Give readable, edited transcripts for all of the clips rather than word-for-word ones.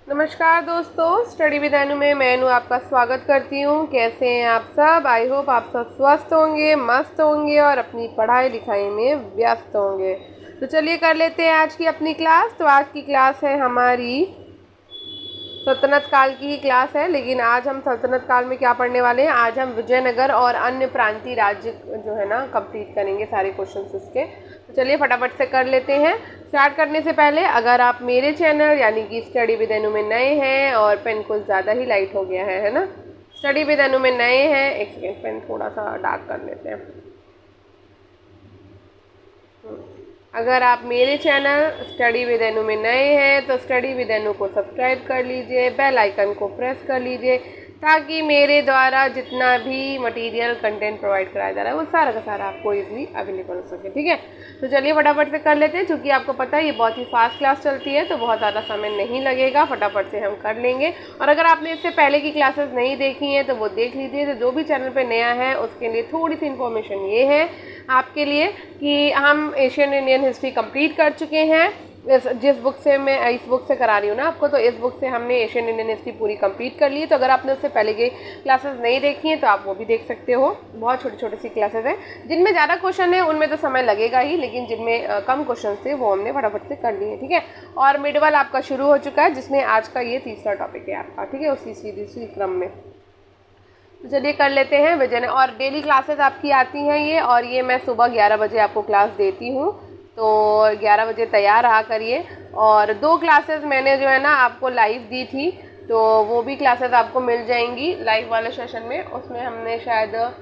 नमस्कार दोस्तों, study with अनु में मैं अनु आपका स्वागत करती हूँ। कैसे हैं आप सब? आई होप आप सब स्वस्थ होंगे, मस्त होंगे और अपनी पढ़ाई लिखाई में व्यस्त होंगे। तो चलिए कर लेते हैं आज की अपनी क्लास। तो आज की क्लास है हमारी सल्तनत काल की ही क्लास है, लेकिन आज हम सल्तनत काल में क्या पढ़ने वाले हैं? आज हम विजयनगर और अन्य प्रांतीय राज्य जो है ना कंप्लीट करेंगे सारे क्वेश्चंस उसके। तो चलिए फटाफट से कर लेते हैं। स्टार्ट करने से पहले अगर आप मेरे चैनल यानी कि स्टडी विद अनु में नए हैं, और पेन कुछ ज़्यादा ही लाइट हो गया है ना, स्टडी विद अनु में नए हैं, एक सेकेंड पेन थोड़ा सा डार्क कर लेते हैं। अगर आप मेरे चैनल स्टडी विद अनु में नए हैं तो स्टडी विद अनु को सब्सक्राइब कर लीजिए, बेल आइकन को प्रेस कर लीजिए, ताकि मेरे द्वारा जितना भी मटेरियल कंटेंट प्रोवाइड कराया जा रहा है वो सारा का सारा आपको इजीली अवेलेबल हो सके। ठीक है, तो चलिए फटाफट से कर लेते हैं। क्योंकि आपको पता है ये बहुत ही फास्ट क्लास चलती है तो बहुत ज़्यादा समय नहीं लगेगा, फटाफट से हम कर लेंगे। और अगर आपने इससे पहले की क्लासेस नहीं देखी हैं तो वो देख लीजिए। तो जो भी चैनल पर नया है उसके लिए थोड़ी सी इन्फॉर्मेशन ये है आपके लिए कि हम एशियन इंडियन हिस्ट्री कंप्लीट कर चुके हैं। जिस बुक से मैं इस बुक से करा रही हूँ ना आपको, तो इस बुक से हमने एशियन इंडियन हिस्ट्री पूरी कंप्लीट कर ली है। तो अगर आपने उससे पहले की क्लासेस नहीं देखी हैं तो आप वो भी देख सकते हो। बहुत छोटी छोटी सी क्लासेस हैं, जिनमें ज़्यादा क्वेश्चन है उनमें तो समय लगेगा ही, लेकिन जिनमें कम क्वेश्चन थे वो हमने फटाफट से कर लिए। ठीक है, और मिडवल आपका शुरू हो चुका है, जिसमें आज का ये तीसरा टॉपिक है आपका। ठीक है, उसी क्रम में तो चलिए कर लेते हैं विजय। और डेली क्लासेस आपकी आती हैं ये, और ये मैं सुबह 11 बजे आपको क्लास देती हूँ। तो 11 बजे तैयार रहा करिए। और 2 क्लासेस मैंने जो है ना आपको लाइव दी थी, तो वो भी क्लासेस आपको मिल जाएंगी लाइव वाले सेशन में। उसमें हमने शायद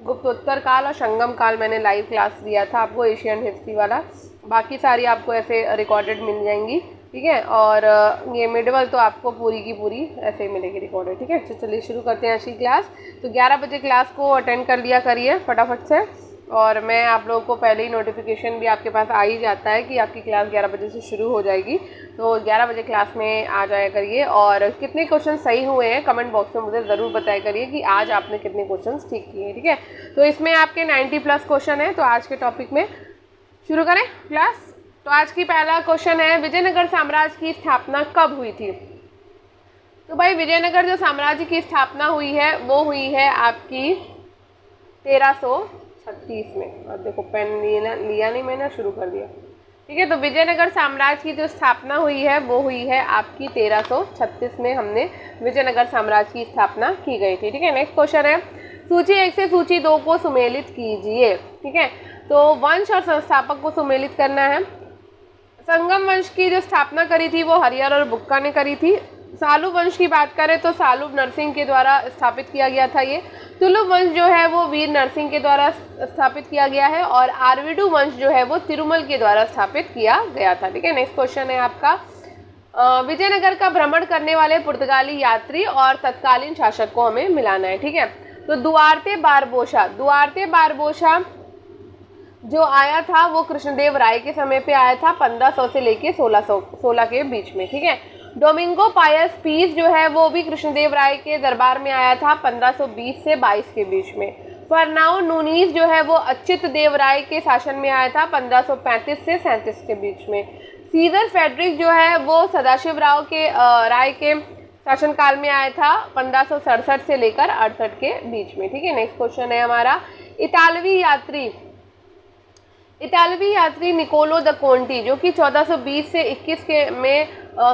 गुप्तोत्तर काल और संगम काल मैंने लाइव क्लास दिया था आपको, एशियन हिस्ट्री वाला। बाकी सारी आपको ऐसे रिकॉर्डेड मिल जाएंगी। ठीक है, और ये मिडवल तो आपको पूरी की पूरी ऐसे ही मिलेगी रिकॉर्डेड। ठीक है, तो चलिए शुरू करते हैं आज की क्लास। तो 11 बजे क्लास को अटेंड कर लिया करिए फटाफट से। और मैं आप लोगों को पहले ही नोटिफिकेशन भी आपके पास आ ही जाता है कि आपकी क्लास 11 बजे से शुरू हो जाएगी। तो 11 बजे क्लास में आ जाया करिए। और कितने क्वेश्चन सही हुए हैं कमेंट बॉक्स में मुझे ज़रूर बताया करिए कि आज आपने कितने क्वेश्चन ठीक किए हैं। ठीक है, तो इसमें आपके 90+ क्वेश्चन है। तो आज के टॉपिक में शुरू करें क्लास। तो आज की पहला क्वेश्चन है, विजयनगर साम्राज्य की स्थापना कब हुई थी? तो भाई विजयनगर जो साम्राज्य की स्थापना हुई है वो हुई है आपकी 1336 में। और देखो पेन लिया नहीं मैंने, शुरू कर दिया। ठीक है, तो विजयनगर साम्राज्य की जो स्थापना हुई है वो हुई है आपकी 1336 में। हमने विजयनगर साम्राज्य की स्थापना की गई थी। ठीक है, नेक्स्ट क्वेश्चन है, सूची 1 से सूची 2 को सुमेलित कीजिए। ठीक है, तो वंश और संस्थापक को सुमेलित करना है। संगम वंश की जो स्थापना करी थी वो हरिहर और बुक्का ने करी थी। सालू वंश की बात करें तो सालू नरसिंह के द्वारा स्थापित किया गया था ये। तुलु वंश जो है वो वीर नरसिंह के द्वारा स्थापित किया गया है। और आरविडु वंश जो है वो तिरुमल के द्वारा स्थापित किया गया था। ठीक है, नेक्स्ट क्वेश्चन है आपका, विजयनगर का भ्रमण करने वाले पुर्तगाली यात्री और तत्कालीन शासक को हमें मिलाना है। ठीक है, तो दुआर्ते बारबोसा जो आया था वो कृष्णदेव राय के समय पे आया था, 1500 से लेके 1616 के बीच में। ठीक है, डोमिंगो पायस पीस जो है वो भी कृष्णदेव राय के दरबार में आया था 1520 से 22 के बीच में। फरनाओ नूनीस जो है वो अच्युत देव राय के शासन में आया था 1535 से 37 के बीच में। सीजर फेडरिक जो है वो सदाशिव राव के राय के शासनकाल में आया था 1567 से लेकर 68 के बीच में। ठीक है, नेक्स्ट क्वेश्चन है हमारा, इतालवी यात्री निकोलो द कोंटी जो कि 1420 से 21 में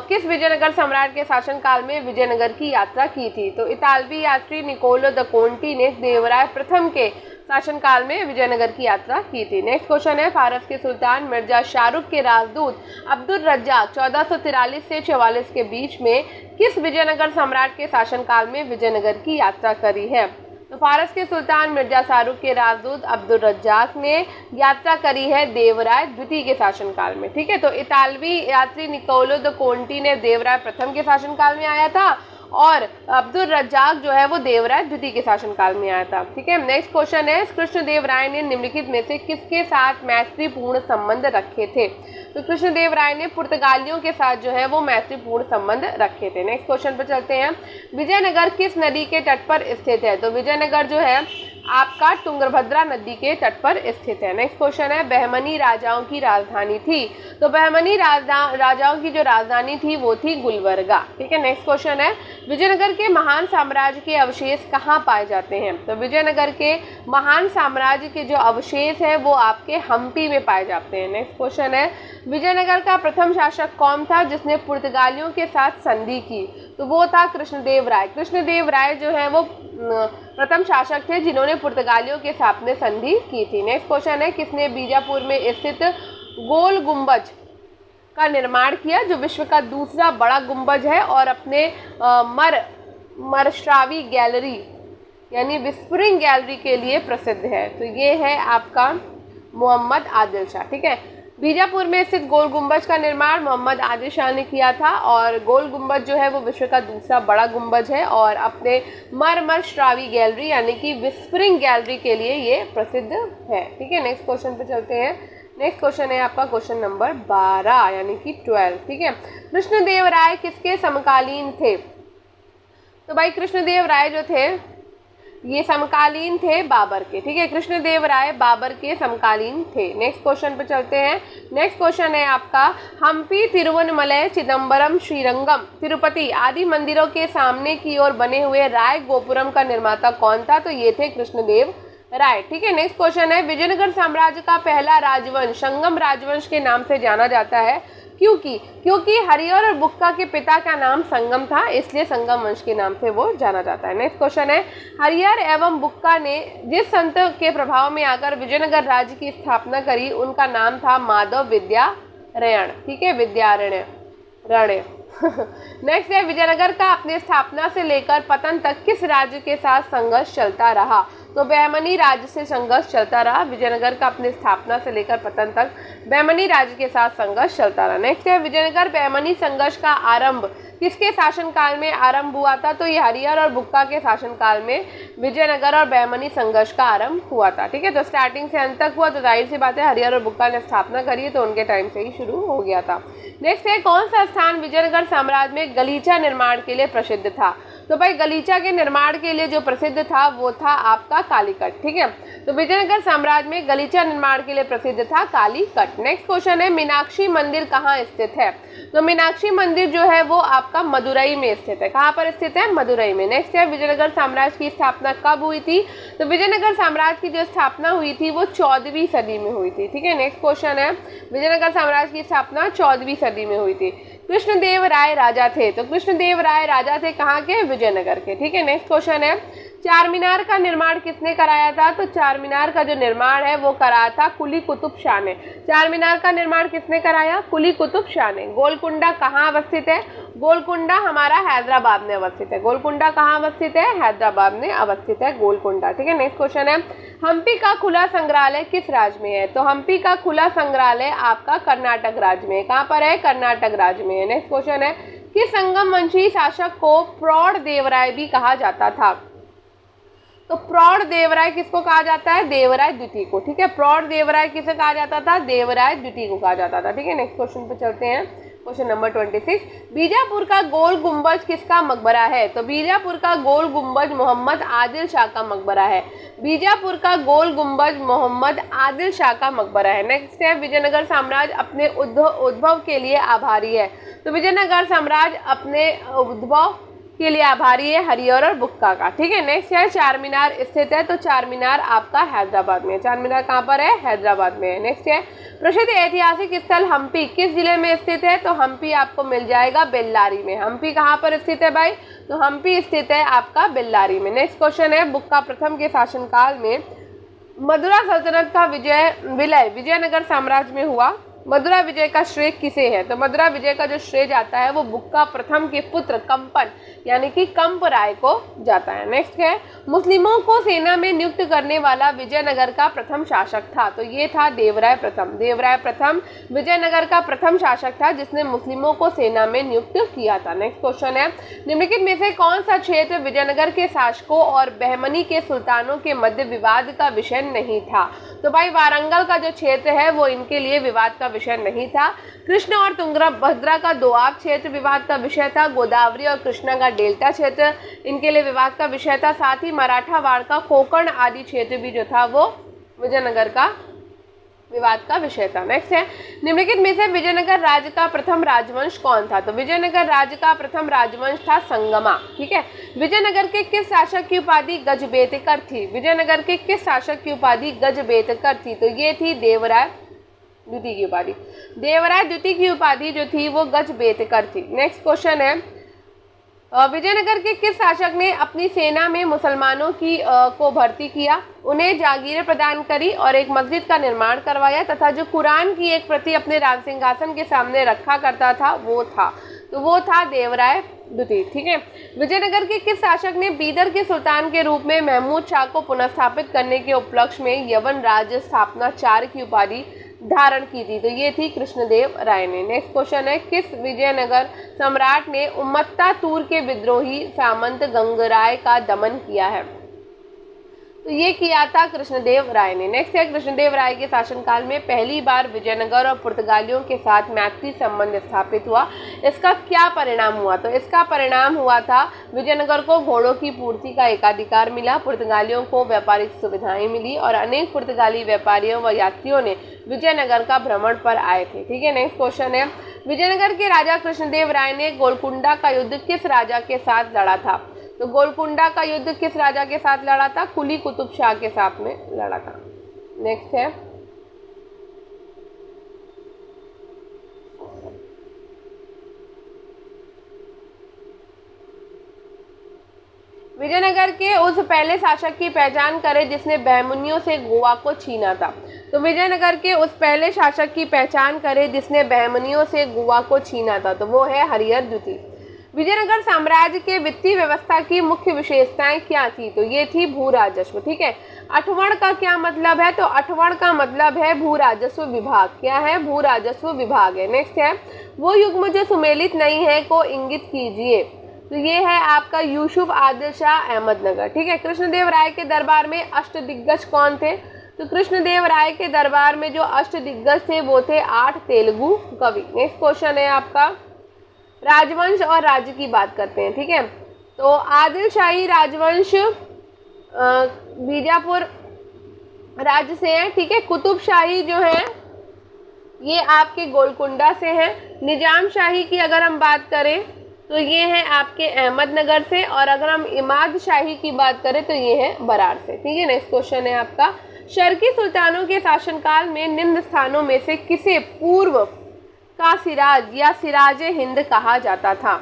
किस विजयनगर सम्राट के शासनकाल में विजयनगर की यात्रा की थी? तो इतालवी यात्री निकोलो द कोंटी ने देवराय प्रथम के शासनकाल में विजयनगर की यात्रा की थी। नेक्स्ट क्वेश्चन है, फारस के सुल्तान मिर्जा शाहरुख के राजदूत अब्दुल रज्जाक 1443 से 44 के बीच में किस विजयनगर सम्राट के शासनकाल में विजयनगर की यात्रा करी है? तो फारस के सुल्तान मिर्जा शाहरुख के राजदूत अब्दुल रज्जाक ने यात्रा करी है देवराय द्वितीय के शासनकाल में। ठीक है, तो इतालवी यात्री निकोलो द कोंटी ने देवराय प्रथम के शासनकाल में आया था, और अब्दुल रज्जाक जो है वो देवराय द्वितीय के शासनकाल में आया था। ठीक है, नेक्स्ट क्वेश्चन है, कृष्णदेव राय ने निम्नलिखित में से किसके साथ मैत्रीपूर्ण संबंध रखे थे? तो कृष्णदेव राय ने पुर्तगालियों के साथ जो है वो मैत्रीपूर्ण संबंध रखे थे। नेक्स्ट क्वेश्चन पर चलते हैं, विजयनगर किस नदी के तट पर स्थित है? तो विजयनगर जो है आपका तुंगभद्रा नदी के तट पर स्थित है। नेक्स्ट क्वेश्चन है, बहमनी राजाओं की राजधानी थी। तो बहमनी राजाओं की जो राजधानी थी वो थी गुलबर्गा। ठीक है। नेक्स्ट क्वेश्चन है, विजयनगर के महान साम्राज्य के अवशेष कहाँ पाए जाते हैं। तो विजयनगर के महान साम्राज्य के जो अवशेष है वो आपके हम्पी में पाए जाते हैं। नेक्स्ट क्वेश्चन है, विजयनगर का प्रथम शासक कौन था जिसने पुर्तगालियों के साथ संधि की। तो वो था कृष्णदेव राय। कृष्णदेव राय जो है वो प्रथम शासक थे जिन्होंने पुर्तगालियों के साथ में संधि की थी। नेक्स्ट क्वेश्चन है, किसने बीजापुर में स्थित गोल गुंबज का निर्माण किया, जो विश्व का दूसरा बड़ा गुंबज है और अपने मरश्रावी गैलरी यानी विस्परिंग गैलरी के लिए प्रसिद्ध है। तो ये है आपका मोहम्मद आदिल शाह। ठीक है। बीजापुर में स्थित गोल गुंबज का निर्माण मोहम्मद आदिल शाह ने किया था और गोल गुंबज जो है वो विश्व का दूसरा बड़ा गुंबज है और अपने मरश्रावी गैलरी यानी कि विस्परिंग गैलरी के लिए ये प्रसिद्ध है। ठीक है। नेक्स्ट क्वेश्चन पे चलते हैं। नेक्स्ट क्वेश्चन है आपका क्वेश्चन नंबर 12 यानी कि 12। ठीक है। कृष्णदेव राय किसके समकालीन थे। तो भाई कृष्णदेव राय जो थे ये समकालीन थे बाबर के। ठीक है। कृष्णदेव राय बाबर के समकालीन थे। नेक्स्ट क्वेश्चन पे चलते हैं। नेक्स्ट क्वेश्चन है आपका, हम्पी, तिरुवनमलई, चिदम्बरम, श्रीरंगम, तिरुपति आदि मंदिरों के सामने की ओर बने हुए राय गोपुरम का निर्माता कौन था। तो ये थे कृष्णदेव राय। ठीक है। नेक्स्ट क्वेश्चन है, विजयनगर साम्राज्य का पहला राजवंश संगम राजवंश के नाम से जाना जाता है क्योंकि हरिहर और बुक्का के पिता का नाम संगम था, इसलिए संगम वंश के नाम से वो जाना जाता है। नेक्स्ट क्वेश्चन है, हरिहर एवं बुक्का ने जिस संत के प्रभाव में आकर विजयनगर राज्य की स्थापना करी उनका नाम था माधव विद्यारण्य। ठीक है। विद्यारण्य। नेक्स्ट है, विजयनगर का अपने स्थापना से लेकर पतन तक किस राज्य के साथ संघर्ष चलता रहा। तो बहमनी राज्य से संघर्ष चलता रहा। विजयनगर का अपनी स्थापना से लेकर पतन तक बहमनी राज्य के साथ संघर्ष चलता रहा। नेक्स्ट है, विजयनगर बहमनी संघर्ष का आरंभ किसके शासनकाल में आरंभ हुआ था। तो ये हरिहर और बुक्का के शासनकाल में विजयनगर और बहमनी संघर्ष का आरंभ हुआ था। ठीक है। तो स्टार्टिंग से अंत तक हुआ, तो जाहिर सी बात है हरिहर और बुक्का ने स्थापना करी तो उनके टाइम से ही शुरू हो गया था। नेक्स्ट है, कौन सा स्थान विजयनगर साम्राज्य में गलीचा निर्माण के लिए प्रसिद्ध था। तो भाई गलीचा के निर्माण के लिए जो प्रसिद्ध था वो था आपका कालीकट। ठीक है। तो विजयनगर साम्राज्य में गलीचा निर्माण के लिए प्रसिद्ध था कालीकट। नेक्स्ट क्वेश्चन है, मीनाक्षी मंदिर कहाँ स्थित है। तो मीनाक्षी मंदिर जो है वो आपका मदुरई में स्थित है। कहाँ पर स्थित है, मदुरई में। नेक्स्ट है, विजयनगर साम्राज्य की स्थापना कब हुई थी। तो विजयनगर साम्राज्य की जो स्थापना हुई थी वो 14वीं सदी में हुई थी। ठीक है। नेक्स्ट क्वेश्चन है, विजयनगर साम्राज्य की स्थापना 14वीं सदी में हुई थी। कृष्णदेव राय राजा थे। तो कृष्णदेव राय राजा थे कहाँ के, विजयनगर के। ठीक है। नेक्स्ट क्वेश्चन है, चार मीनार का निर्माण किसने कराया था। तो चार मीनार का जो निर्माण है वो कराया था कुली कुतुब शाह ने। चार मीनार का निर्माण किसने कराया, कुली कुतुब शाह ने। गोलकुंडा कहाँ अवस्थित है। गोलकुंडा हमारा हैदराबाद में अवस्थित है। गोलकुंडा कहाँ अवस्थित है, हैदराबाद में अवस्थित है गोलकुंडा। ठीक है। नेक्स्ट क्वेश्चन है, हम्पी का खुला संग्रहालय किस राज्य में है। तो हम्पी का खुला संग्रहालय आपका कर्नाटक राज्य में। कहाँ पर है, कर्नाटक राज्य में है। नेक्स्ट क्वेश्चन है, किस संगम वंशी शासक को प्रौढ़ देवराय भी कहा जाता था। तो प्रौढ़ देवराय किसको कहा जाता है, देवराय द्वितीय को। ठीक है। प्रौढ़ देवराय किसे कहा जाता था, देवराय द्वितीय को कहा जाता था। ठीक है। नेक्स्ट क्वेश्चन पे चलते हैं। क्वेश्चन नंबर 26, बीजापुर का गोल गुंबज किसका मकबरा है। तो बीजापुर का गोल गुंबज मोहम्मद आदिल शाह का मकबरा है। बीजापुर का गोल गुंबज मोहम्मद आदिल शाह का मकबरा है। नेक्स्ट है, विजयनगर साम्राज्य अपने उद्भव के लिए आभारी है। तो विजयनगर साम्राज्य अपने उद्भव के लिए आभारी है हरिहर और बुक्का का। ठीक है। नेक्स्ट है, चार मीनार स्थित है। तो चार मीनार आपका हैदराबाद में है। चार मीनार कहाँ पर है, हैदराबाद में है। नेक्स्ट है, प्रसिद्ध ऐतिहासिक स्थल हम्पी किस जिले में स्थित है। तो हम्पी आपको मिल जाएगा बेल्लारी में। हम्पी कहाँ पर स्थित है भाई, तो हम्पी स्थित है आपका बेल्लारी में। नेक्स्ट क्वेश्चन है, बुक्का प्रथम के शासनकाल में मदुरा सल्तनत का विलय विजयनगर साम्राज्य में हुआ। मदुरा विजय का श्रेय किसे है। तो मदुरा विजय का जो श्रेय जाता है वो बुक्का प्रथम के पुत्र कंपन यानी कि कंप राय को जाता है। नेक्स्ट है, मुस्लिमों को सेना में नियुक्त करने वाला विजयनगर का प्रथम शासक था। तो ये था देवराय प्रथम। देवराय प्रथम विजयनगर का प्रथम शासक था जिसने मुस्लिमों को सेना में नियुक्त किया था। नेक्स्ट क्वेश्चन है, निम्नलिखित में से कौन सा क्षेत्र विजयनगर के शासकों और बहमनी के सुल्तानों के मध्य विवाद का विषय नहीं था। तो भाई वारंगल का जो क्षेत्र है वो इनके लिए विवाद का विषय नहीं था। कृष्ण और तुंगभद्रा का दोआब क्षेत्र विवाद का विषय था। गोदावरी और कृष्णा का डेल्टा क्षेत्र इनके लिए विवाद का विषय था। साथ ही मराठावाड़ का कोकण आदि क्षेत्र भी जो था वो विजयनगर का विवाद का विषय था। नेक्स्ट है, निम्नलिखित में से विजयनगर राज्य का प्रथम राजवंश कौन था? तो विजयनगर राज्य का प्रथम राजवंश था संगमा। ठीक है, विजयनगर के किस शासक की उपाधि गजबेतकर थी? विजयनगर के किस शासक की उपाधि गजबेतकर थी? तो ये थी देवराय द्वितीय की उपाधि। देवराय द्वितीय की उपाधि जो थी वो गजबेतकर थी। नेक्स्ट क्वेश्चन है, विजयनगर के किस शासक ने अपनी सेना में मुसलमानों को भर्ती किया, उन्हें जागीरें प्रदान करी और एक मस्जिद का निर्माण करवाया तथा जो कुरान की एक प्रति अपने राज सिंहासन के सामने रखा करता था वो था देवराय द्वितीय। ठीक है, विजयनगर के किस शासक ने बीदर के सुल्तान के रूप में महमूद शाह को पुनर्स्थापित करने के उपलक्ष्य में यवन राज्य स्थापना 4 की उपाधि धारण की थी? तो ये थी कृष्णदेव राय ने। नेक्स्ट क्वेश्चन है, किस विजयनगर सम्राट ने उम्मत्ता तूर के विद्रोही सामंत गंगराय का दमन किया है? तो ये किया था कृष्णदेव राय ने। नेक्स्ट है, कृष्णदेव राय के शासनकाल में पहली बार विजयनगर और पुर्तगालियों के साथ मैत्री संबंध स्थापित हुआ। इसका क्या परिणाम हुआ? तो इसका परिणाम हुआ था विजयनगर को घोड़ों की पूर्ति का एकाधिकार मिला, पुर्तगालियों को व्यापारिक सुविधाएं मिली और अनेक पुर्तगाली व्यापारियों व यात्रियों ने विजयनगर का भ्रमण पर आए थे। ठीक है, नेक्स्ट क्वेश्चन है, विजयनगर के राजा कृष्णदेव राय ने गोलकुंडा का युद्ध किस राजा के साथ लड़ा था? तो गोलकुंडा का युद्ध किस राजा के साथ लड़ा था? कुली कुतुब शाह के साथ में लड़ा था। नेक्स्ट है, विजयनगर के उस पहले शासक की पहचान करें जिसने बहमनियों से गोवा को छीना था। तो विजयनगर के उस पहले शासक की पहचान करें जिसने बहमनियों से गोवा को छीना था, तो वो है हरिहर द्वितीय। विजयनगर साम्राज्य के वित्तीय व्यवस्था की मुख्य विशेषताएं क्या थी? तो ये थी भू राजस्व। ठीक है, अठवण का क्या मतलब है? तो अठवण का मतलब है भू राजस्व विभाग। क्या है? भू राजस्व विभाग है। नेक्स्ट है, वो युग्म जो सुमेलित नहीं है को इंगित कीजिए। तो ये है आपका यूसुफ आदिल शाह अहमदनगर। ठीक है, कृष्णदेव राय के दरबार में अष्टदिग्गज कौन थे? तो कृष्णदेव राय के दरबार में जो अष्टदिग्गज थे वो थे 8 तेलुगु कवि। नेक्स्ट क्वेश्चन है आपका, राजवंश और राज्य की बात करते हैं। ठीक है, तो आदिल शाही राजवंश बीजापुर राज्य से है। ठीक है, कुतुब शाही जो है ये आपके गोलकुंडा से है। निजाम शाही की अगर हम बात करें तो ये है आपके अहमदनगर से, और अगर हम इमाद शाही की बात करें तो ये है बरार से। ठीक है, नेक्स्ट क्वेश्चन है आपका, शर्की सुल्तानों के शासनकाल में निम्न स्थानों में से किसे पूर्व का सिराज या सिराजे हिंद कहा जाता था?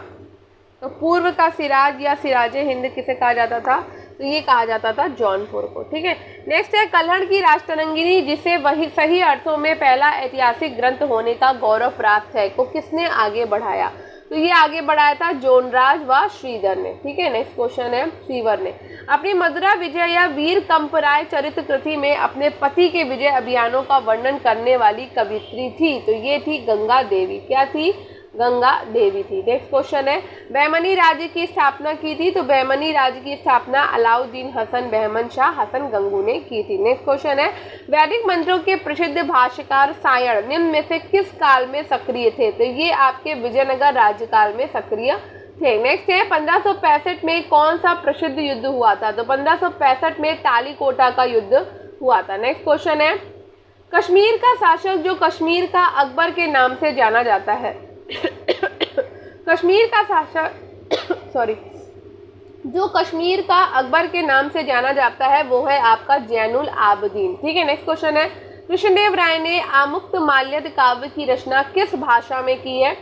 तो पूर्व का सिराज या सिराजे हिंद किसे कहा जाता था? तो ये कहा जाता था जौनपुर को। ठीक है, नेक्स्ट है, कल्हड़ की राजतरंगिणी जिसे वही सही अर्थों में पहला ऐतिहासिक ग्रंथ होने का गौरव प्राप्त है को किसने आगे बढ़ाया? तो ये आगे बढ़ाया था जोनराज व श्रीधर ने। ठीक है, नेक्स्ट क्वेश्चन है, श्रीवर ने अपनी मदुरा विजय या वीर कंपराय चरित्र कृति में अपने पति के विजय अभियानों का वर्णन करने वाली कवित्री थी। तो ये थी गंगा देवी। क्या थी? गंगा देवी थी। नेक्स्ट क्वेश्चन है, बहमनी राज्य की स्थापना की थी। तो बहमनी राज्य की स्थापना अलाउद्दीन हसन बहमन शाह हसन गंगू ने की थी। नेक्स्ट क्वेश्चन है, वैदिक मंत्रों के प्रसिद्ध भाष्यकार सायण निम्न में से किस काल में सक्रिय थे? तो ये आपके विजयनगर राज्यकाल में सक्रिय थे। नेक्स्ट है, 1565 में कौन सा प्रसिद्ध युद्ध हुआ था? तो 1565 में तालीकोटा का युद्ध हुआ था। नेक्स्ट क्वेश्चन है, कश्मीर का शासक जो कश्मीर का अकबर के नाम से जाना जाता है कश्मीर का शासक जो कश्मीर का अकबर के नाम से जाना जाता है वो है आपका जैनुल आबदीन। ठीक है, नेक्स्ट क्वेश्चन है, कृष्णदेव राय ने आमुक्त माल्यद काव्य की रचना किस भाषा में की है?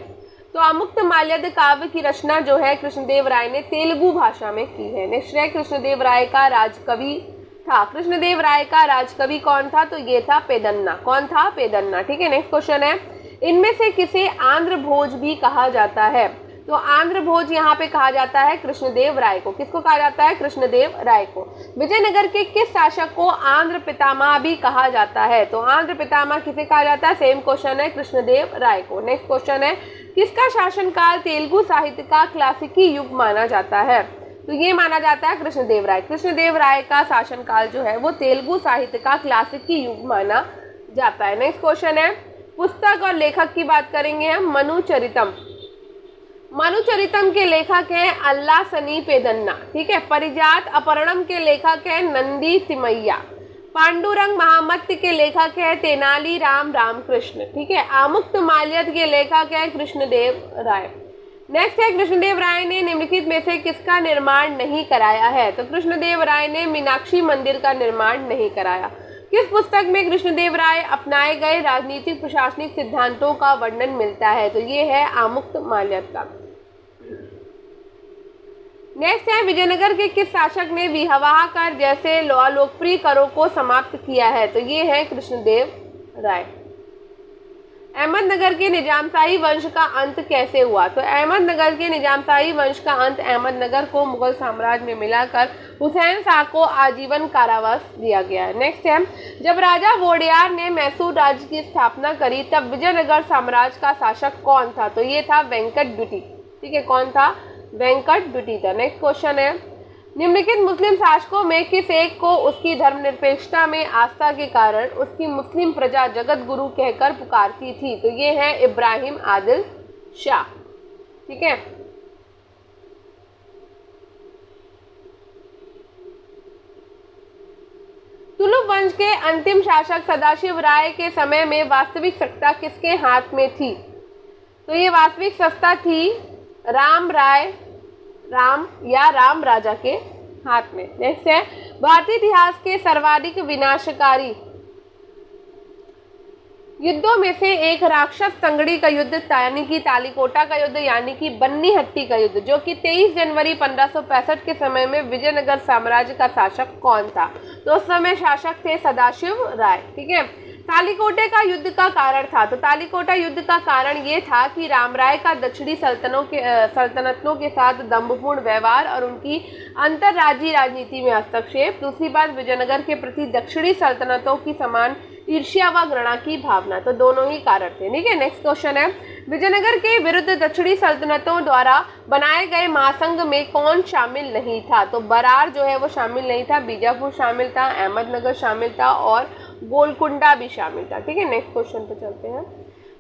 तो आमुक्त माल्यद काव्य की रचना जो है कृष्णदेव राय ने तेलुगु भाषा में की है। नेक्स्ट है, कृष्णदेव राय का राजकवि था। कृष्णदेव राय का राजकवि कौन था? तो ये था पेदन्ना। कौन था? पेदन्ना। ठीक है, नेक्स्ट क्वेश्चन है, इनमें से किसे आंध्र भोज भी कहा जाता है? तो आंध्र भोज यहाँ पे कहा जाता है कृष्णदेव राय को। किसको कहा जाता है? कृष्णदेव राय को। विजयनगर के किस शासक को आंध्र पितामह भी कहा जाता है? तो आंध्र पितामह किसे कहा जाता है? सेम क्वेश्चन है, कृष्णदेव राय को। नेक्स्ट क्वेश्चन है, किसका शासनकाल तेलुगु साहित्य का क्लासिकी युग माना जाता है? तो ये माना जाता है कृष्णदेव राय। कृष्णदेव राय का शासनकाल जो है वो तेलुगु साहित्य का क्लासिकी युग माना जाता है। नेक्स्ट क्वेश्चन है, पुस्तक और लेखक की बात करेंगे हम मनुचरितम। मनुचरितम के लेखक हैं अल्लासनी पेदन्ना, ठीक है। परिजात अपहरणम के लेखक हैं नंदी तिमैया। पांडुरंग महामत्य के लेखक है तेनाली राम रामकृष्ण, ठीक है। आमुक्त माल्यद के लेखक है कृष्णदेव राय। नेक्स्ट है कृष्णदेव राय ने निम्नलिखित में से किसका निर्माण नहीं कराया है? तो कृष्णदेव राय ने मीनाक्षी मंदिर का निर्माण नहीं कराया। किस पुस्तक में कृष्णदेव राय अपनाए गए राजनीतिक प्रशासनिक सिद्धांतों का वर्णन मिलता है? तो ये है आमुक्त माल्यद का। नेक्स्ट है विजयनगर के किस शासक ने विवाह कर जैसे लोकप्रिय करों को समाप्त किया है? तो ये है कृष्णदेव राय। अहमदनगर के निजामशाही वंश का अंत कैसे हुआ? तो अहमदनगर के निजामशाही वंश का अंत अहमदनगर को मुगल साम्राज्य में मिलाकर हुसैन शाह को आजीवन कारावास दिया गया है। नेक्स्ट है जब राजा वोडियार ने मैसूर राज्य की स्थापना करी तब विजयनगर साम्राज्य का शासक कौन था? तो ये था वेंकट द्वितीय, ठीक है। कौन था? वेंकट द्वितीय था। नेक्स्ट क्वेश्चन है निम्नलिखित मुस्लिम शासकों में किस एक को उसकी धर्मनिरपेक्षता में आस्था के कारण उसकी मुस्लिम प्रजा जगत गुरु कहकर पुकारती थी? तो ये है इब्राहिम आदिल शाह, ठीक है। तुलुक वंश के अंतिम शासक सदाशिव राय के समय में वास्तविक सत्ता किसके हाथ में थी? तो ये वास्तविक सत्ता थी राम राजा के हाथ में। नेक्स्ट है भारतीय इतिहास के सर्वाधिक विनाशकारी युद्धों में से एक राक्षस तंगड़ी का युद्ध यानी कि तालीकोटा का युद्ध यानी कि बन्नी हट्टी का युद्ध जो कि 23 जनवरी 1565 के समय में विजयनगर साम्राज्य का शासक कौन था? तो उस समय शासक थे सदाशिव राय, ठीक है। तालीकोटे का युद्ध का कारण था, तो तालीकोटा युद्ध का कारण ये था कि रामराय का दक्षिणी सल्तनतों के साथ दंभपूर्ण व्यवहार और उनकी अंतर्राज्यीय राजनीति में हस्तक्षेप। दूसरी बात विजयनगर के प्रति दक्षिणी सल्तनतों की समान ईर्ष्या व घृणा की भावना, तो दोनों ही कारण थे, ठीक है। नेक्स्ट क्वेश्चन है विजयनगर के विरुद्ध दक्षिणी सल्तनतों द्वारा बनाए गए महासंघ में कौन शामिल नहीं था? तो बरार जो है वो शामिल नहीं था, बीजापुर शामिल था, अहमदनगर शामिल था और गोलकुंडा भी शामिल था, ठीक है। नेक्स्ट क्वेश्चन पे चलते हैं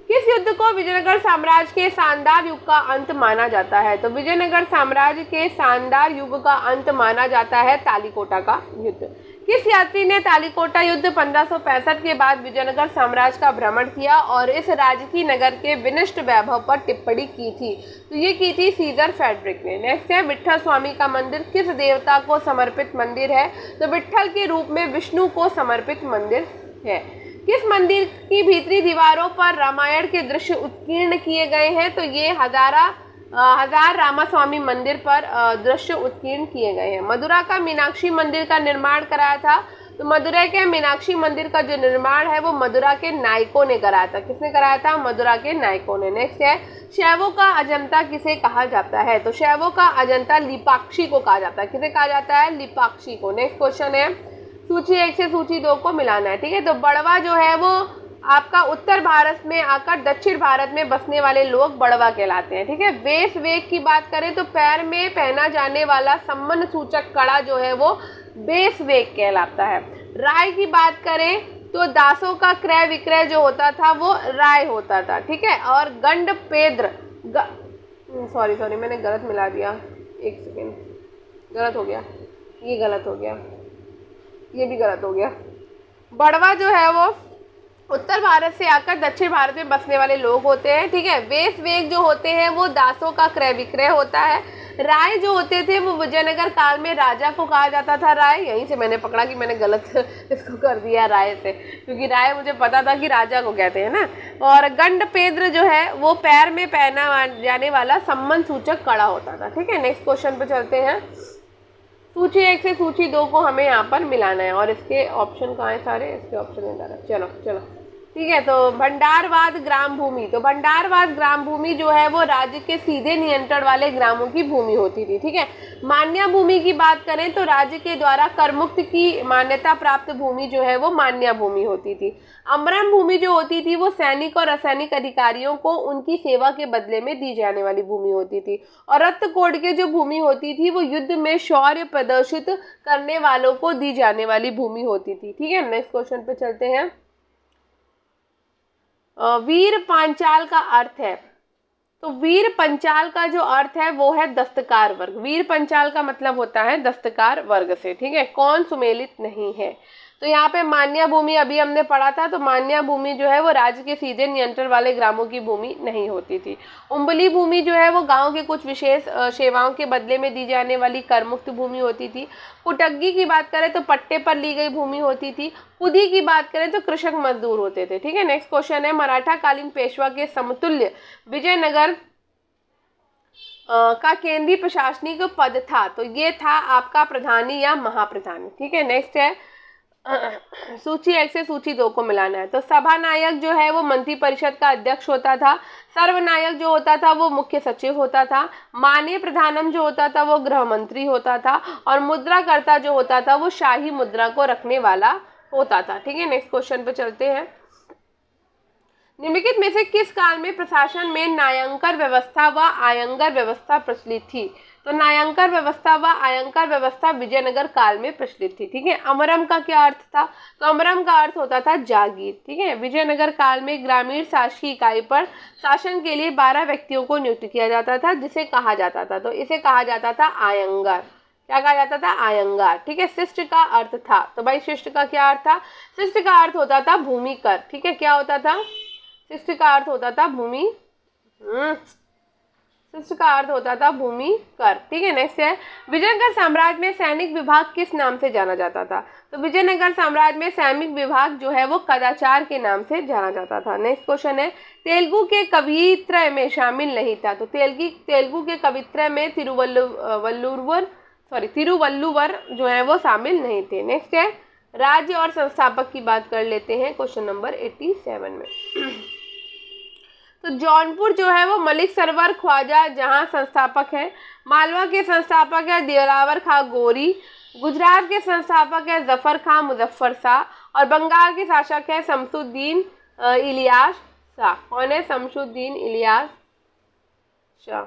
किस युद्ध को विजयनगर साम्राज्य के शानदार युग का अंत माना जाता है? तो विजयनगर साम्राज्य के शानदार युग का अंत माना जाता है तालीकोटा का युद्ध। किस यात्री ने तालीकोटा युद्ध 1565 के बाद विजयनगर साम्राज्य का भ्रमण किया और इस राजकीय नगर के विनिष्ट वैभव पर टिप्पणी की थी? तो ये की थी सीजर फेडरिक ने। नेक्स्ट है विट्ठल स्वामी का मंदिर किस देवता को समर्पित मंदिर है? तो विट्ठल के रूप में विष्णु को समर्पित मंदिर है। किस मंदिर की भीतरी दीवारों पर रामायण के दृश्य उत्कीर्ण किए गए हैं? तो ये हजार रामास्वामी मंदिर पर दृश्य उत्कीर्ण किए गए हैं। मदुरा का मीनाक्षी मंदिर का निर्माण कराया था? तो मदुरा के मीनाक्षी मंदिर का जो निर्माण है वो मदुरा के नायकों ने कराया था। किसने कराया था? मदुरा के नायकों ने। नेक्स्ट है शैवों का अजंता किसे कहा जाता है? तो शैवों का अजंता लिपाक्षी को कहा जाता है। किसे कहा जाता है? लिपाक्षी को। नेक्स्ट क्वेश्चन है सूची 1 से सूची 2 को मिलाना है, ठीक है। तो बड़वा जो है वो आपका उत्तर भारत में आकर दक्षिण भारत में बसने वाले लोग बड़वा कहलाते हैं, ठीक है। वेश वेग की बात करें तो पैर में पहना जाने वाला सम्मान सूचक कड़ा जो है वो बेस वेग कहलाता है। राय की बात करें तो दासों का क्रय विक्रय जो होता था वो राय होता था, ठीक है। और गंड पेद्र सॉरी मैंने गलत मिला दिया, एक सेकेंड, गलत हो गया, ये गलत हो गया, ये भी गलत हो गया। बड़वा जो है वो उत्तर भारत से आकर दक्षिण भारत में बसने वाले लोग होते हैं, ठीक है। वेश वेग जो होते हैं वो दासों का क्रय विक्रय होता है। राय जो होते थे वो विजयनगर काल में राजा को कहा जाता था राय। यहीं से मैंने पकड़ा कि मैंने गलत इसको कर दिया राय से, क्योंकि राय मुझे पता था कि राजा को कहते हैं ना। और गंड पेद्र जो है वो पैर में पहना जाने वाला सम्मान सूचक कड़ा होता था, ठीक है। नेक्स्ट क्वेश्चन पे चलते हैं। सूची 1 से सूची 2 को हमें यहाँ पर मिलाना है और इसके ऑप्शन कहाँ हैं सारे? इसके ऑप्शन है, चलो ठीक है। तो भंडारवाद ग्राम भूमि, तो भंडारवाद ग्राम भूमि जो है वो राज्य के सीधे नियंत्रण वाले ग्रामों की भूमि होती थी, ठीक है। मान्या भूमि की बात करें तो राज्य के द्वारा करमुक्त की मान्यता प्राप्त भूमि जो है वो मान्या भूमि होती थी। अमरम भूमि जो होती थी वो सैनिक और असैनिक अधिकारियों को उनकी सेवा के बदले में दी जाने वाली भूमि होती थी। और रक्त कोड के जो भूमि होती थी वो युद्ध में शौर्य प्रदर्शित करने वालों को दी जाने वाली भूमि होती थी, ठीक है। नेक्स्ट क्वेश्चन पे चलते हैं। वीर पांचाल का अर्थ है, तो वीर पंचाल का जो अर्थ है वो है दस्तकार वर्ग। वीर पंचाल का मतलब होता है दस्तकार वर्ग से, ठीक है। कौन सुमेलित नहीं है, तो यहाँ पे मान्या भूमि अभी हमने पढ़ा था, तो मान्या भूमि जो है वो राज्य के सीधे नियंत्रण वाले ग्रामों की भूमि नहीं होती थी। उम्बली भूमि जो है वो गांव के कुछ विशेष सेवाओं के बदले में दी जाने वाली करमुक्त भूमि होती थी। कुटग्गी की बात करें तो पट्टे पर ली गई भूमि होती थी। कुदी की बात करें तो कृषक मजदूर होते थे, ठीक है। नेक्स्ट क्वेश्चन है, मराठा कालीन पेशवा के समतुल्य विजयनगर का केंद्रीय प्रशासनिक पद था, तो ये था आपका प्रधानी या महाप्रधानी, ठीक है। नेक्स्ट है सूची 1 से सूची 2 को मिलाना है, तो सभा नायक जो है वो मंत्री परिषद का अध्यक्ष होता था। सर्वनायक जो होता था वो मुख्य सचिव होता था। माननीय प्रधानम जो होता था वो गृह मंत्री होता था। और मुद्राकर्ता जो होता था वो शाही मुद्रा को रखने वाला होता था, ठीक है। नेक्स्ट क्वेश्चन पे चलते हैं, निम्नलिखित में से किस काल में प्रशासन में न्यायंकर व्यवस्था व आयंगर व्यवस्था प्रचलित थी, तो न्यायंकर व्यवस्था व आयंकर व्यवस्था विजयनगर काल में प्रचलित थी, ठीक है। अमरम का क्या अर्थ था, तो अमरम का अर्थ होता था जागीर, ठीक है। विजयनगर काल में ग्रामीण शासकीय इकाई पर शासन के लिए 12 व्यक्तियों को नियुक्त किया जाता था, जिसे कहा जाता था, तो इसे कहा जाता था आयंगर। क्या कहा जाता था, आयंगार, ठीक है। शिष्ट का अर्थ था, तो भाई शिष्ट का क्या अर्थ था, शिष्ट का अर्थ होता था भूमि कर, ठीक है। क्या होता था, शिष्ट का अर्थ होता था भूमि शिष्ट का अर्थ होता था भूमि कर, ठीक है। नेक्स्ट है, विजयनगर साम्राज्य में सैनिक विभाग किस नाम से जाना जाता था, तो विजयनगर साम्राज्य में सैनिक विभाग जो है वो कदाचार के नाम से जाना जाता था। नेक्स्ट क्वेश्चन है, तेलुगु के कवित्रय में शामिल नहीं था, तो तेलुगु के कवित्रय में तिरुवल्लुवर जो है वो शामिल नहीं थे। नेक्स्ट है, राज्य और संस्थापक की बात कर लेते हैं क्वेश्चन नंबर 87 में। तो जौनपुर जो है वो मलिक सरवर ख्वाजा जहां संस्थापक है। मालवा के संस्थापक है दिलावर खां गोरी। गुजरात के संस्थापक है जफर खां मुजफ्फर शाह। और बंगाल के शासक है शमसुद्दीन इलियास शाह। कौन है, शमसुद्दीन इलियास शाह।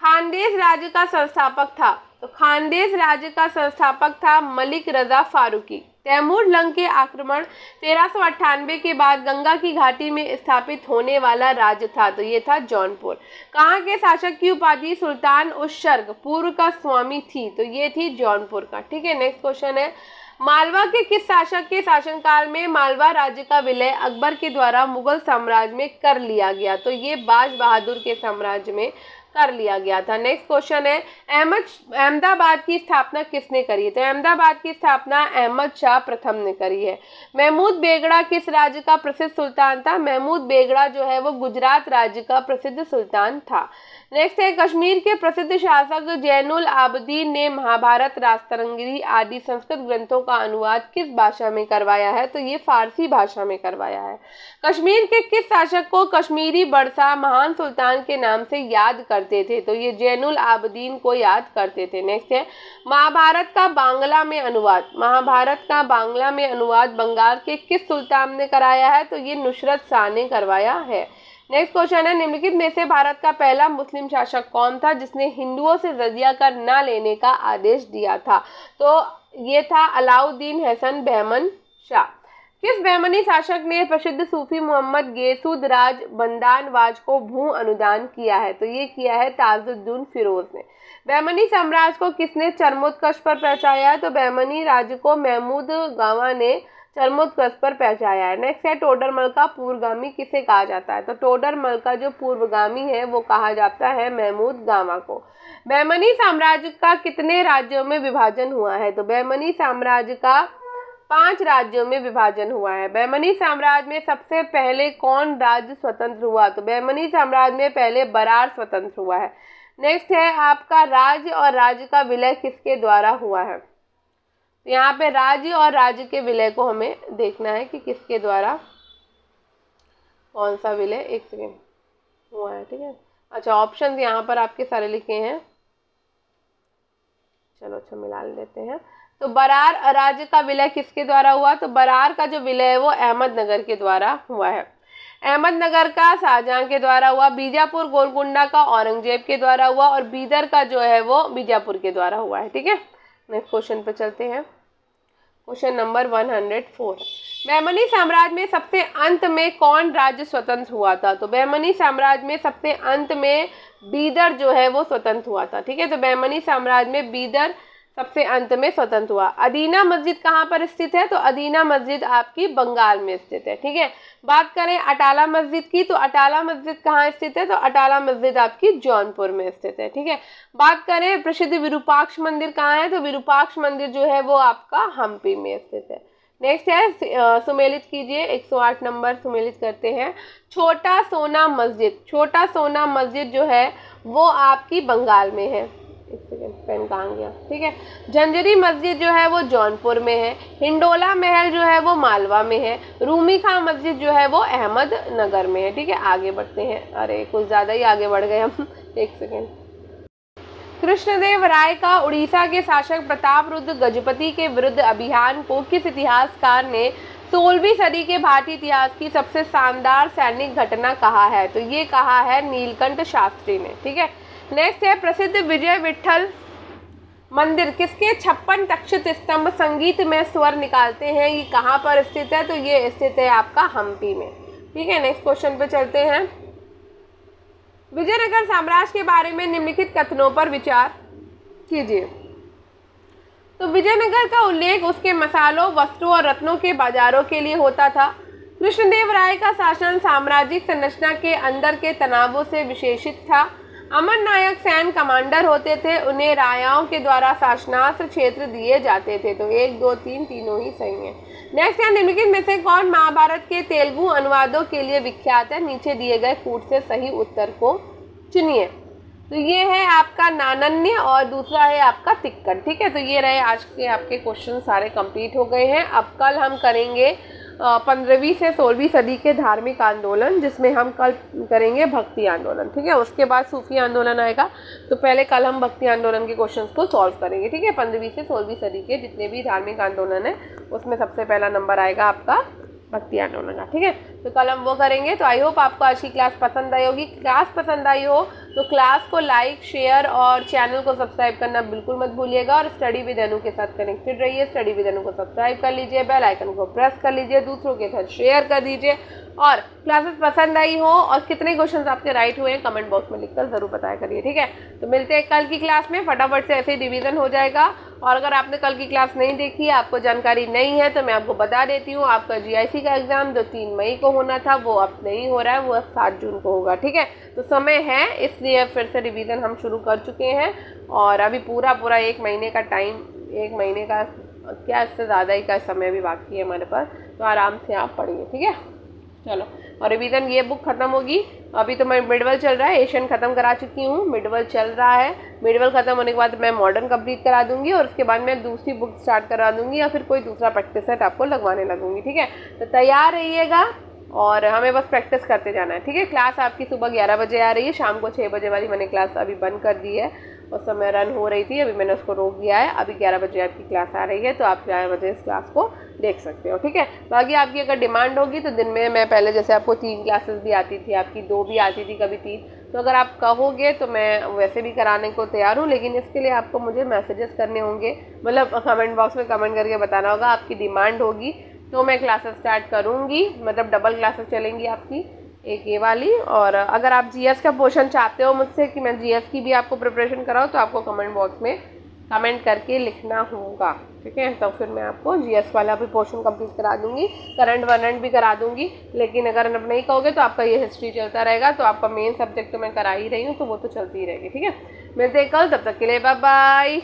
खानदेश राज्य का संस्थापक था, तो खानदेश राज्य का संस्थापक था मलिक रजा फारूकी। तैमूर लंग के आक्रमण 1398 के बाद गंगा की घाटी में स्थापित होने वाला राज्य था, तो ये था जौनपुर। कहाँ के शासक की उपाधि सुल्तान उस शर्क पूर्व का स्वामी थी, तो ये थी जौनपुर का, ठीक है। नेक्स्ट क्वेश्चन है, मालवा के किस शासक के शासनकाल में मालवा राज्य का विलय अकबर के द्वारा मुगल साम्राज्य में कर लिया गया, तो ये बाज बहादुर के साम्राज्य में कर लिया गया था। नेक्स्ट क्वेश्चन है, अहमदाबाद की स्थापना किसने करी है, तो अहमदाबाद की स्थापना अहमद शाह प्रथम ने करी है। महमूद बेगड़ा किस राज्य का प्रसिद्ध सुल्तान था, महमूद बेगड़ा जो है वो गुजरात राज्य का प्रसिद्ध सुल्तान था। नेक्स्ट है, कश्मीर के प्रसिद्ध शासक जैनुल आबदीन ने महाभारत, राजतरंगिणी आदि संस्कृत ग्रंथों का अनुवाद किस भाषा में करवाया है, तो ये फारसी भाषा में करवाया है। कश्मीर के किस शासक को कश्मीरी बड़शाह महान सुल्तान के नाम से याद करते थे, तो ये जैनुल आबदीन को याद करते थे। नेक्स्ट है, महाभारत का बांग्ला में अनुवाद, महाभारत का बांग्ला में अनुवाद बंगाल के किस सुल्तान ने कराया है, तो ये नुसरत शाह ने करवाया है। नेक्स्ट क्वेश्चन है, निम्नलिखित में से भारत का पहला मुस्लिम शासक कौन था जिसने हिंदुओं से जजिया कर न लेने का आदेश दिया था, तो ये था अलाउद्दीन हसन बहमन शाह। किस बहमनी शासक ने प्रसिद्ध सूफी मोहम्मद गेसूद राज बंदानवाज को भू अनुदान किया है, तो ये किया है ताजुद्दीन फिरोज ने। बहमनी साम्राज्य को किसने चरमोत्कर्ष पर पहुंचाया है, तो बहमनी राज्य को महमूद गावा ने चरमोत्कर्ष पर पहुंचाया है। नेक्स्ट है, टोडरमल का पूर्वगामी किसे कहा जाता है, तो टोडरमल का जो पूर्वगामी है वो कहा जाता है महमूद गावा को। बहमनी साम्राज्य का कितने राज्यों में विभाजन हुआ है, तो बहमनी साम्राज्य का 5 राज्यों में विभाजन हुआ है। बहमनी साम्राज्य में सबसे पहले कौन राज्य स्वतंत्र हुआ, तो बहमनी साम्राज्य में पहले बरार स्वतंत्र हुआ है। नेक्स्ट है, आपका राज्य और राज्य का विलय किसके द्वारा हुआ है, तो यहाँ पे राज्य और राज्य के विलय को हमें देखना है कि किसके द्वारा कौन सा विलय, एक सेकेंड, हुआ है, ठीक है। अच्छा, ऑप्शन यहाँ पर आपके सारे लिखे हैं, चलो अच्छा मिला लेते हैं। तो बरार राज्य का विलय किसके द्वारा हुआ, तो बरार का जो विलय है वो अहमदनगर के द्वारा हुआ है। अहमदनगर का शाहजहां के द्वारा हुआ, बीजापुर गोलकुंडा का औरंगजेब के द्वारा हुआ, और बीदर का जो है वो बीजापुर के द्वारा हुआ है, ठीक है। नेक्स्ट क्वेश्चन पे चलते हैं। Question number 104। बहमनी साम्राज्य में सबसे अंत में कौन राज्य स्वतंत्र हुआ था? तो बहमनी साम्राज्य में सबसे अंत में बीदर जो है वो स्वतंत्र हुआ था। ठीक है, तो बहमनी साम्राज्य में बीदर सबसे अंत में स्वतंत्र हुआ। अदीना मस्जिद कहाँ पर स्थित है? तो अदीना मस्जिद आपकी बंगाल में स्थित है। ठीक है, बात करें अटाला मस्जिद की, तो अटाला मस्जिद कहाँ स्थित है? तो अटाला मस्जिद आपकी जौनपुर में स्थित है। ठीक है, बात करें प्रसिद्ध विरूपाक्ष मंदिर कहाँ है? तो विरूपाक्ष मंदिर जो है वो आपका हम्पी में स्थित है। नेक्स्ट है सुमेलित कीजिए, 108 नंबर सुमेलित करते हैं। छोटा सोना मस्जिद, छोटा सोना मस्जिद जो है वो आपकी बंगाल में है। एक सेकेंड, पेन कहाँ गया? ठीक है, झंझरी मस्जिद जो है वो जौनपुर में है। हिंडोला महल जो है वो मालवा में है। रूमी खां मस्जिद जो है वो अहमदनगर में है। ठीक है, आगे बढ़ते हैं। अरे कुछ ज़्यादा ही आगे बढ़ गए हम। एक सेकेंड। कृष्णदेव राय का उड़ीसा के शासक प्रतापरुद्र गजपति के विरुद्ध अभियान को किस इतिहासकार ने 16वीं सदी के भारतीय इतिहास की सबसे शानदार सैनिक घटना कहा है? तो ये कहा है नीलकंठ शास्त्री ने। ठीक है, नेक्स्ट है प्रसिद्ध विजय विठल मंदिर किसके 56 तक्षित स्तंभ संगीत में स्वर निकालते हैं, ये कहाँ पर स्थित है? तो ये स्थित है आपका हम्पी में। ठीक है, नेक्स्ट क्वेश्चन पे चलते हैं। विजयनगर साम्राज्य के बारे में निम्नलिखित कथनों पर विचार कीजिए। तो विजयनगर का उल्लेख उसके मसालों, वस्त्रों और रत्नों के बाजारों के लिए होता था। कृष्णदेव राय का शासन साम्राज्यिक संरचना के अंदर के तनावों से विशेषित था। अमर नायक सैन्य कमांडर होते थे, उन्हें राजाओं के द्वारा शासनास्त्र क्षेत्र दिए जाते थे। तो 1, 2, 3 तीनों ही सही हैं। नेक्स्ट है निम्नलिखित में से कौन महाभारत के तेलुगु अनुवादों के लिए विख्यात है? नीचे दिए गए कूट से सही उत्तर को चुनिए। तो ये है आपका नानन्य और दूसरा है आपका तिक्कड़। ठीक है, तो ये रहे आज के आपके क्वेश्चन सारे कंप्लीट हो गए हैं। अब कल हम करेंगे 15वीं से 16वीं सदी के धार्मिक आंदोलन, जिसमें हम कल करेंगे भक्ति आंदोलन। ठीक है, उसके बाद सूफी आंदोलन आएगा। तो पहले कल हम भक्ति आंदोलन के क्वेश्चंस को सॉल्व करेंगे। ठीक है, 15वीं से 16वीं सदी के जितने भी धार्मिक आंदोलन है उसमें सबसे पहला नंबर आएगा आपका भक्ति आंदोलन का। ठीक है, तो कल हम वो करेंगे। तो आई होप आपको आज की क्लास पसंद आई होगी। क्लास पसंद आई हो तो क्लास को लाइक, शेयर और चैनल को सब्सक्राइब करना बिल्कुल मत भूलिएगा। और स्टडी विद अनु के साथ कनेक्टेड रहिए। स्टडी विद अनु को सब्सक्राइब कर लीजिए, बेल आइकन को प्रेस कर लीजिए, दूसरों के साथ शेयर कर दीजिए। और क्लासेस पसंद आई हो और कितने क्वेश्चंस आपके राइट हुए हैं कमेंट बॉक्स में लिखकर जरूर बताया करिए। ठीक है, तो मिलते हैं कल की क्लास में। फटाफट से ऐसे ही रिवीजन हो जाएगा। और अगर आपने कल की क्लास नहीं देखी है, आपको जानकारी नहीं है, तो मैं आपको बता देती हूँ, आपका GIC का एग्जाम जो 3 मई को होना था वो अब नहीं हो रहा है, वो अब 7 जून को होगा। ठीक है, तो समय है, इसलिए फिर से रिवीजन हम शुरू कर चुके हैं। और अभी पूरा 1 महीने का टाइम, 1 महीने का क्या इससे ज़्यादा ही का समय भी बाकी है हमारे पास। तो आराम से आप पढ़िए। ठीक है, चलो। और रिवीजन ये बुक खत्म होगी। अभी तो मैं मिडवल चल रहा है, एशियन खत्म करा चुकी हूँ, मिडवल चल रहा है। मिडवल खत्म होने के बाद मैं मॉडर्न कंप्लीट करा दूंगी और उसके बाद मैं दूसरी बुक स्टार्ट करा दूंगी या फिर कोई दूसरा प्रैक्टिस सेट आपको लगवाने लगूंगी। ठीक है, तो तैयार रहिएगा और हमें बस प्रैक्टिस करते जाना है। ठीक है, क्लास आपकी सुबह 11 बजे आ रही है, शाम को 6 बजे वाली मैंने क्लास अभी बंद कर दी है। उस समय रन हो रही थी, अभी मैंने उसको रोक दिया है। अभी 11 बजे आपकी क्लास आ रही है, तो आप 11 बजे इस क्लास को देख सकते हो। ठीक है, बाकी आपकी अगर डिमांड होगी तो दिन में मैं पहले जैसे आपको 3 क्लासेस भी आती थी, आपकी 2 भी आती थी, कभी 3, तो अगर आप कहोगे तो मैं वैसे भी कराने को तैयार हूँ। लेकिन इसके लिए आपको मुझे मैसेजेस करने होंगे, मतलब कमेंट बॉक्स में कमेंट करके बताना होगा। आपकी डिमांड होगी तो मैं क्लासेस स्टार्ट करूँगी, मतलब डबल क्लासेस चलेंगी आपकी, एक ये वाली। और अगर आप GS का पोर्शन चाहते हो मुझसे कि मैं GS की भी आपको प्रिपरेशन कराऊँ, तो आपको कमेंट बॉक्स में कमेंट करके लिखना होगा। ठीक है, तो फिर मैं आपको GS वाला भी पोर्शन कंप्लीट करा दूंगी, करंट वरेंट भी करा दूंगी। लेकिन अगर आप नहीं कहोगे तो आपका ये हिस्ट्री चलता रहेगा। तो आपका मेन सब्जेक्ट तो मैं करा ही रही हूँ, तो वो तो चलती ही रहेगी। ठीक है, मिलते हैं कल, तब तक के लिए बाय बाय।